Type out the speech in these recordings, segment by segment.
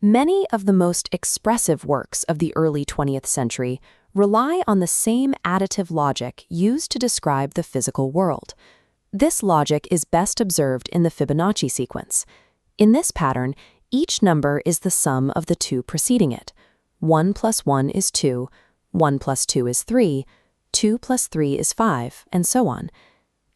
Many of the most expressive works of the early 20th century rely on the same additive logic used to describe the physical world. This logic is best observed in the Fibonacci sequence. In this pattern, each number is the sum of the two preceding it. 1 plus 1 is 2, 1 plus 2 is 3, 2 plus 3 is 5, and so on.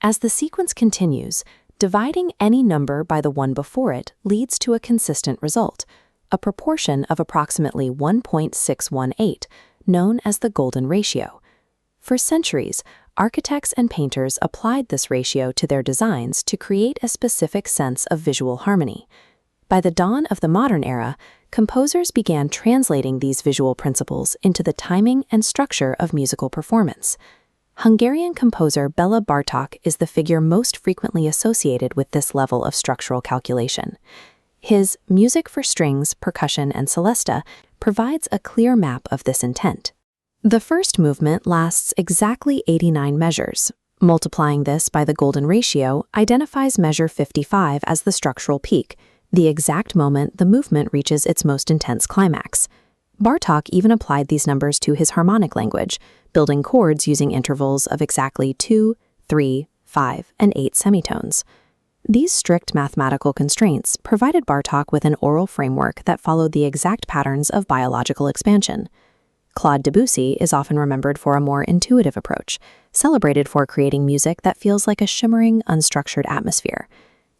As the sequence continues, dividing any number by the one before it leads to a consistent result, a proportion of approximately 1.618, known as the golden ratio. For centuries, architects and painters applied this ratio to their designs to create a specific sense of visual harmony. By the dawn of the modern era, composers began translating these visual principles into the timing and structure of musical performance. Hungarian composer Béla Bartók is the figure most frequently associated with this level of structural calculation. His Music for Strings, Percussion, and Celesta provides a clear map of this intent. The first movement lasts exactly 89 measures. Multiplying this by the golden ratio identifies measure 55 as the structural peak, the exact moment the movement reaches its most intense climax. Bartók even applied these numbers to his harmonic language, building chords using intervals of exactly 2, 3, 5, and 8 semitones. These strict mathematical constraints provided Bartók with an oral framework that followed the exact patterns of biological expansion. Claude Debussy is often remembered for a more intuitive approach, celebrated for creating music that feels like a shimmering, unstructured atmosphere.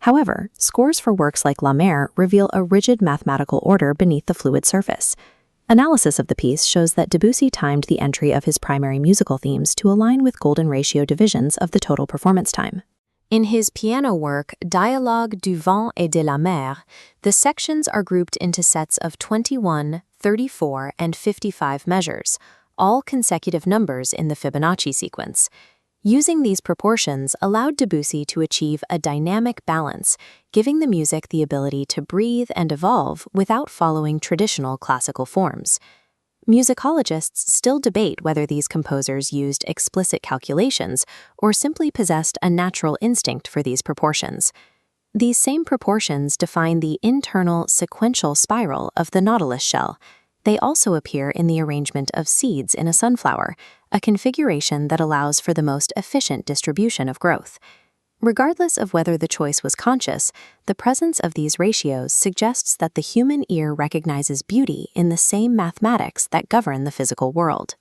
However, scores for works like La Mer reveal a rigid mathematical order beneath the fluid surface. Analysis of the piece shows that Debussy timed the entry of his primary musical themes to align with golden ratio divisions of the total performance time. In his piano work, Dialogue du vent et de la mer, the sections are grouped into sets of 21, 34, and 55 measures, all consecutive numbers in the Fibonacci sequence. Using these proportions allowed Debussy to achieve a dynamic balance, giving the music the ability to breathe and evolve without following traditional classical forms. Musicologists still debate whether these composers used explicit calculations or simply possessed a natural instinct for these proportions. These same proportions define the internal sequential spiral of the nautilus shell. They also appear in the arrangement of seeds in a sunflower, a configuration that allows for the most efficient distribution of growth. Regardless of whether the choice was conscious, the presence of these ratios suggests that the human ear recognizes beauty in the same mathematics that govern the physical world.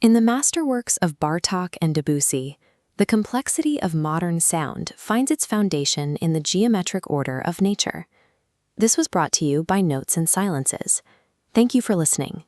In the masterworks of Bartók and Debussy, the complexity of modern sound finds its foundation in the geometric order of nature. This was brought to you by Notes and Silences. Thank you for listening.